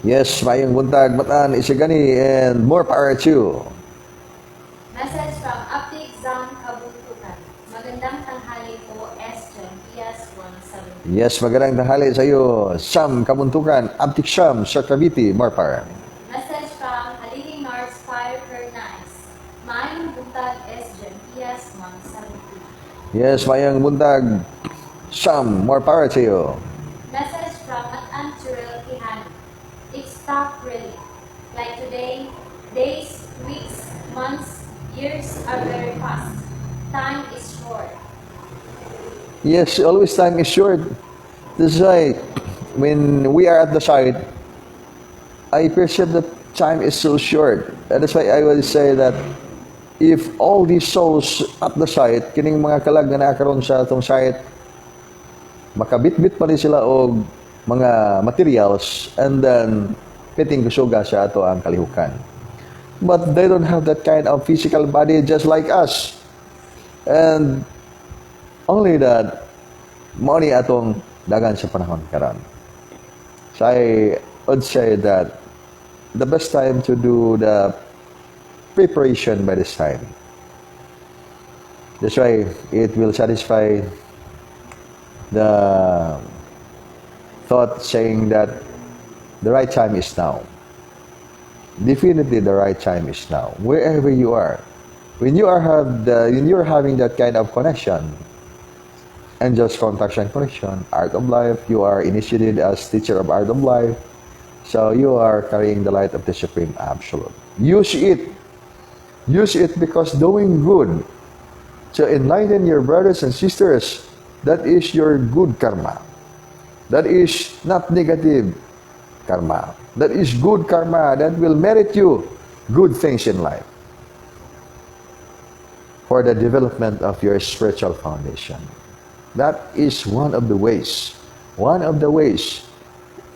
Yes, mayong buntag, Matan, Isagani, and more power to you. Message from Aptik Zam Kabuntukan. Magandang tanghali po, SGMPS1. Yes, magandang tanghali sa iyo, Sam Kabuntukan, Aptik Sam, sa Cavite, more power. Message from Halili North Fire Nice. Mayong buntag, SGMPS1. Yes, mayong buntag, Sam, more power to you. Message from Matan Churil Kihani. It's tough really. Like today, days, weeks, months, years are very fast. Time is short. Yes, always time is short. That's why when we are at the site, I perceive that time is so short. And that's why I will say that if all these souls at the site, kining mga kalag na nakaroon sa atong site, makabit-bit pa rin sila og mga materials, and then piting kusuga sa ato ang kalihukan. But they don't have that kind of physical body just like us. And only that, mauni atong dagan sa panahon karon. So I would say that the best time to do the preparation by this time. That's why it will satisfy the thought saying that the right time is now. Definitely the right time is now. Wherever you are, when you're having that kind of connection, angels contact and connection, art of life, you are initiated as teacher of art of life, so you are carrying the light of the Supreme Absolute. Use it. Use it, because doing good to enlighten your brothers and sisters, that is your good karma. That is not negative karma. That is good karma that will merit you good things in life for the development of your spiritual foundation. That is one of the ways. One of the ways.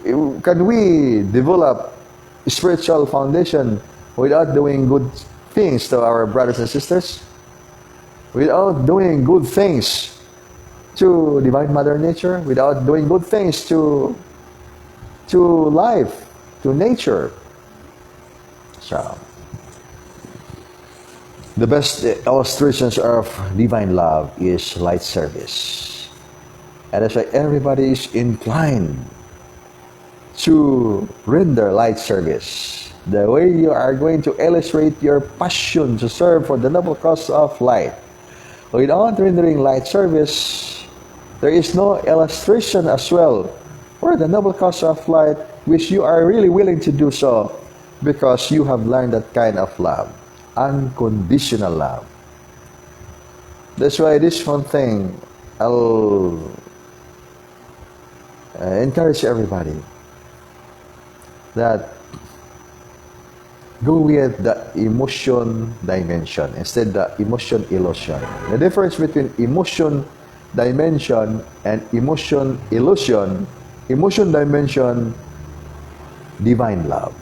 Can we develop spiritual foundation without doing good things to our brothers and sisters? Without doing good things to Divine Mother Nature, without doing good things to life, to nature. So, the best illustrations of divine love is light service. And that's why everybody is inclined to render light service. The way you are going to illustrate your passion to serve for the noble cause of light. Without rendering light service, there is no illustration as well for the noble cause of light, which you are really willing to do so because you have learned that kind of love, unconditional love. That's why this one thing I'll encourage everybody that go with the emotion dimension instead the emotion illusion. The difference between emotion dimension and emotion illusion, emotion dimension, divine love.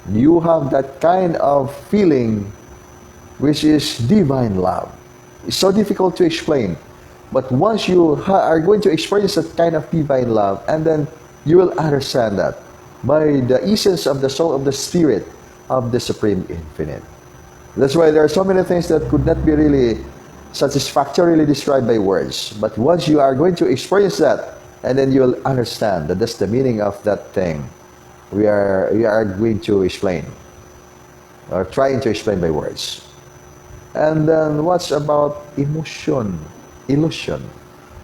You have that kind of feeling which is divine love. It's so difficult to explain. But once you are going to experience that kind of divine love, and then you will understand that by the essence of the soul of the spirit of the Supreme Infinite. That's why there are so many things that could not be really satisfactorily described by words. But once you are going to experience that, and then you will understand that that's the meaning of that thing we are going to explain, or trying to explain by words. And then what's about emotion illusion?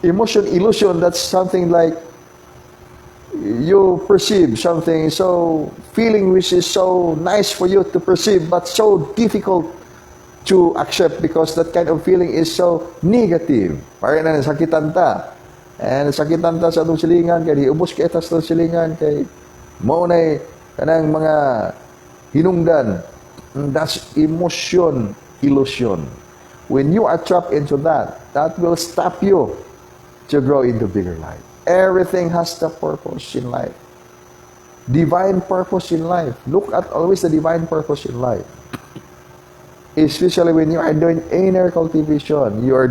Emotion illusion, that's something like you perceive something so feeling which is so nice for you to perceive but so difficult to accept because that kind of feeling is so negative. Parang na sakitan ta. And sakitan ta sa atong silingan kay ubos kay tas atong silingan kay mao nay kanang mga hinungdan. That's emotion illusion. When you are trapped into that, that will stop you to grow into bigger light. Everything has the purpose in life. Divine purpose in life. Look at always the divine purpose in life. Especially when you are doing inner cultivation, you are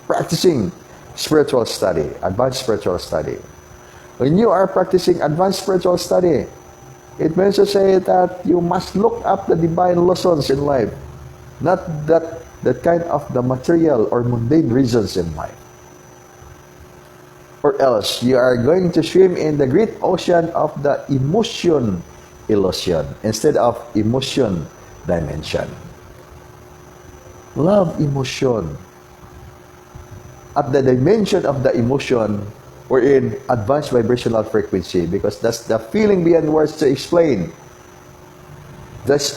practicing spiritual study, advanced spiritual study. When you are practicing advanced spiritual study, it means to say that you must look up the divine lessons in life, not that kind of the material or mundane reasons in life. Or else you are going to swim in the great ocean of the emotion illusion instead of emotion dimension. Love emotion. At the dimension of the emotion, we're in advanced vibrational frequency because that's the feeling beyond words to explain. There's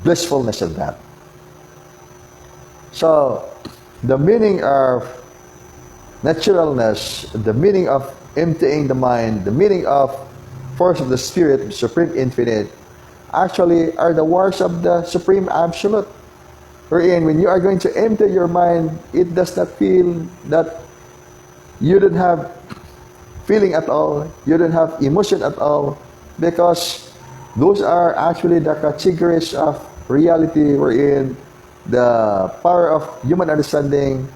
blissfulness in that. So, the meaning of naturalness, the meaning of emptying the mind, the meaning of force of the spirit, Supreme Infinite, actually are the words of the Supreme Absolute. Wherein, when you are going to empty your mind, it does not feel that you don't have feeling at all, you don't have emotion at all, because those are actually the categories of reality wherein the power of human understanding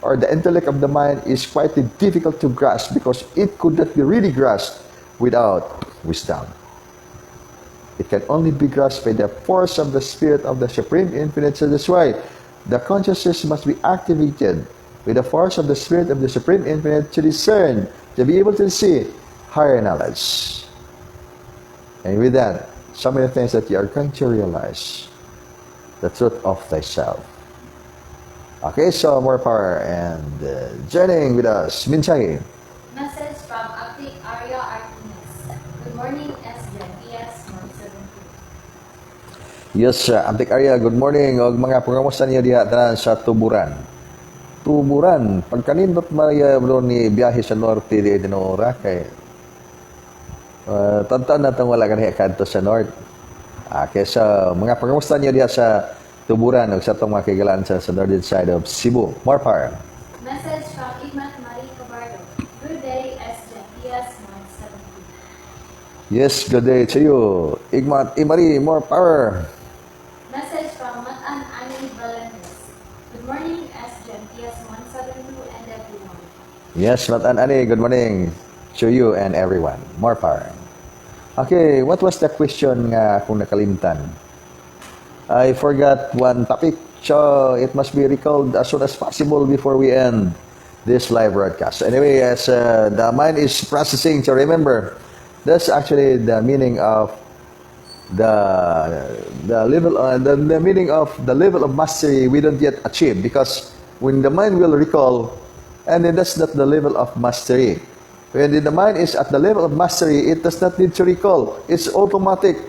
or the intellect of the mind is quite difficult to grasp because it could not be really grasped without wisdom. It can only be grasped by the force of the spirit of the Supreme Infinite. So that's why the consciousness must be activated with the force of the spirit of the Supreme Infinite to discern, to be able to see higher knowledge. And with that, so many things that you are going to realize the truth of thyself. Okay, so more power and journeying with us, Minchay. Message from Aptic Arya Artemis. Good morning, SGMPS1. Yes, Antik Arya, good morning. Og mga pangamusta niyo diha tanan sa Tuburan. Tuburan, pagkanindot Maria bro ni biyahe sa norte di dinora kay tantan na tong wala kaniya kadto sa north. Kaysa mga pangamusta niyo diha sa Tuburan ug sa tong mga kaigalaan sa northern side of Cebu. More power. Message from Igmat Marie Cabardo. Good day, SGMPS1. Yes, good day to you. Igmat Imari, more power. Message from Matan Ani Valentis. Good morning, SGMPS172 and everyone. Yes, Matan Ani, good morning to you and everyone. More power. Okay, what was the question nga kung nakalimtan? I forgot one topic, so it must be recalled as soon as possible before we end this live broadcast. Anyway, as the mind is processing to remember, that's actually the meaning of the level the meaning of the level of mastery we don't yet achieve, because when the mind will recall, and then that's not the level of mastery. When the mind is at the level of mastery, it does not need to recall. It's automatic.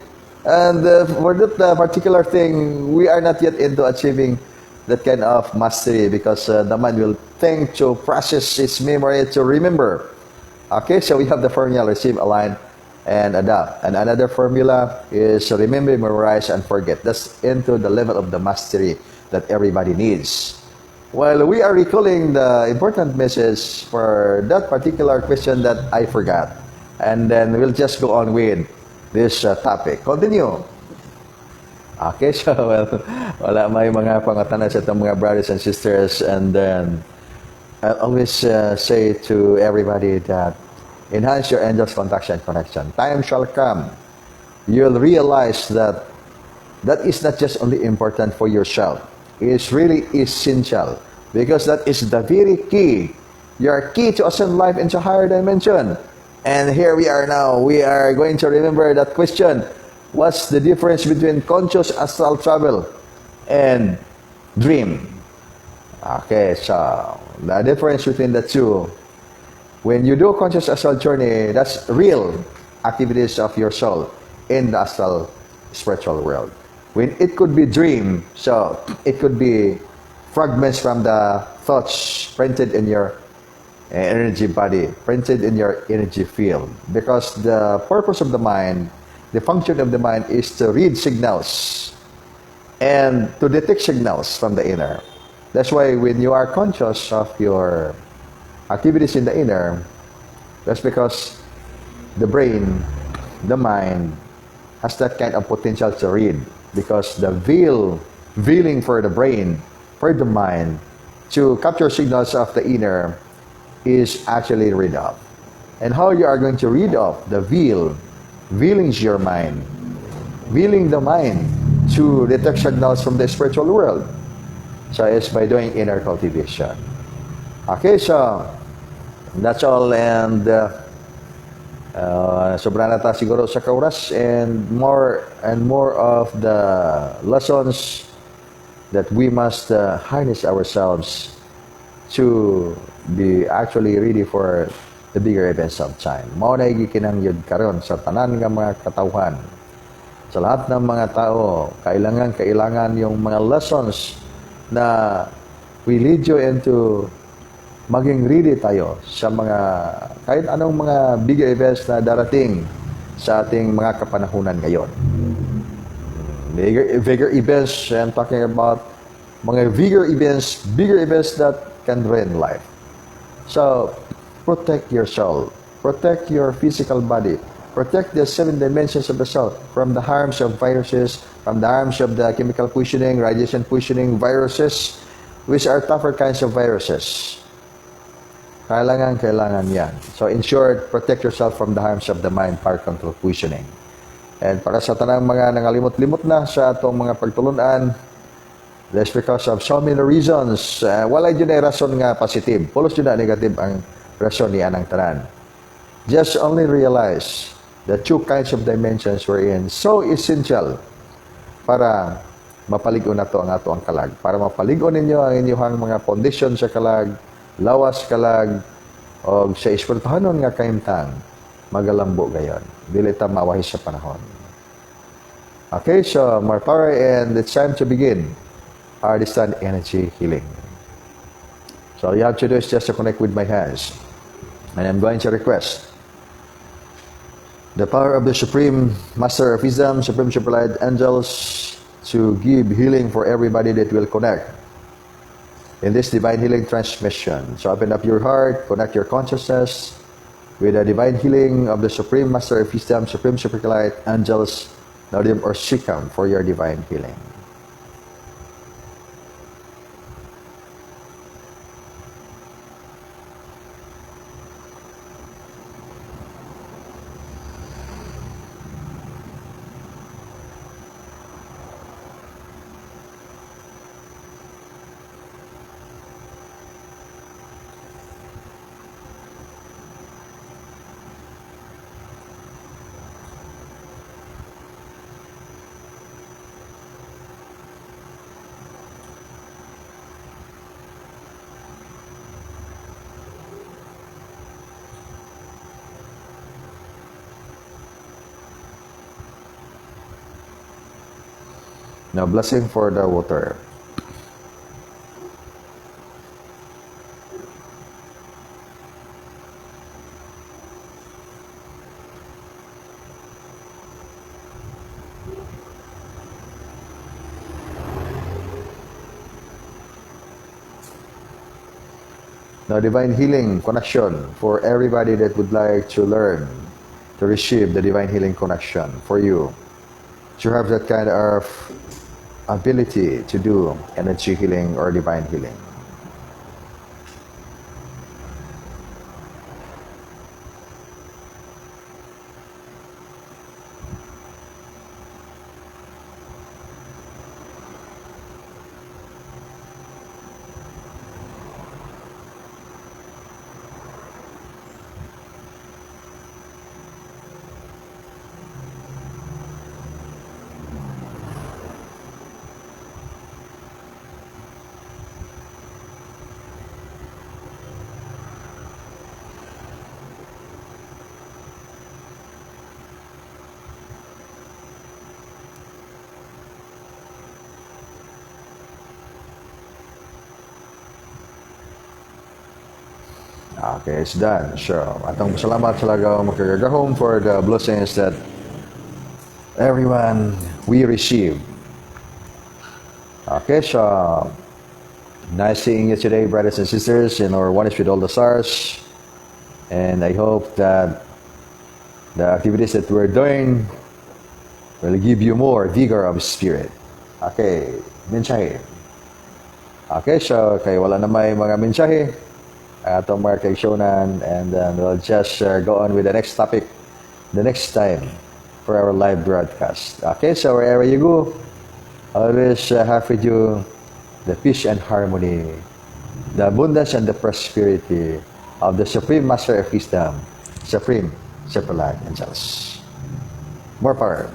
And for that particular thing, we are not yet into achieving that kind of mastery, because the mind will think to process its memory to remember. Okay, so we have the formula: receive, align, and adapt. And another formula is remember, memorize, and forget. That's into the level of the mastery that everybody needs. While we are recalling the important message for that particular question that I forgot, and then we'll just go on with this topic. Continue. Okay, so wala may mga pangatanan sa itong mga brothers and sisters, and then I always say to everybody that enhance your angels contact and connection. Time shall come, you'll realize that that is not just only important for yourself, it's really essential, because that is the very key, your key to ascend life into higher dimension. And here we are now, we are going to remember that question: what's the difference between conscious astral travel and dream? Okay, so the difference between the two: when you do conscious astral journey, that's real activities of your soul in the astral spiritual world. When it could be dream, so it could be fragments from the thoughts printed in your energy body, printed in your energy field. Because the purpose of the mind, the function of the mind, is to read signals and to detect signals from the inner. That's why when you are conscious of your activities in the inner, that's because the brain, the mind, has that kind of potential to read, because the veiling for the brain, for the mind, to capture signals of the inner is actually read off. And how you are going to read off the veiling your mind, veiling the mind to detect signals from the spiritual world. So it's by doing inner cultivation. Okay, so that's all, and sobra na ta siguro sa kauras, and more of the lessons that we must harness ourselves to be actually ready for the bigger events of time. Mao na gikinangyod karon sa tanan nga mga katawhan. Sa lahat ng mga tao, kailangan yung mga lessons na we lead you into maging ready tayo sa mga kahit anong mga bigger events na darating sa ating mga kapanahunan ngayon. Bigger events, I'm talking about mga bigger events that can drain life. So, protect your soul, protect your physical body, protect the 7 dimensions of the soul from the harms of viruses, from the harms of the chemical poisoning, radiation poisoning, viruses, which are tougher kinds of viruses. Kailangan yan. So, in short, protect yourself from the harms of the mind, power control, poisoning. And para sa tanang mga nangalimot-limot na sa atong mga pagtulunan, that's because of so many reasons. Wala dyan ay rason nga positive. Pulos dyan na negative ang rason ni anang tanan. Just only realize the 2 kinds of dimensions we're in. So essential para mapaligon na to ang ato ang kalag. Para mapaligon ninyo ang inyong mga condition sa kalag, lawas kalag, o sa espirituhanon nga kaimtang, magalambo gayon. Dili ta mawahis sa panahon. Okay, so more power, and it's time to begin our distant energy healing. So all you have to do is just to connect with my hands. And I'm going to request the power of the Supreme Master of Wisdom, Supreme Superlight Angels, to give healing for everybody that will connect in this divine healing transmission. So open up your heart, connect your consciousness with the divine healing of the Supreme Master of Wisdom, Supreme Superlight Angels, Nadim or Shikam, for your divine healing. Now, blessing for the water. Now, divine healing connection for everybody that would like to learn, to receive the divine healing connection for you, to have that kind of ability to do energy healing or divine healing. Okay, it's done. So, atong salamat talaga magkagahom for the blessings that everyone we receive. Okay, so nice seeing you today, brothers and sisters, in our Oneness with all the stars. And I hope that the activities that we're doing will give you more vigor of spirit. Okay, mensahe. Okay, so kay wala na may mga mensahe. Atong mga kaigsyonan, and then we'll just go on with the next topic the next time for our live broadcast. Okay, so wherever you go, always have with you the peace and harmony, the abundance and the prosperity of the Supreme Master of Wisdom, Supreme Light Angels. More power.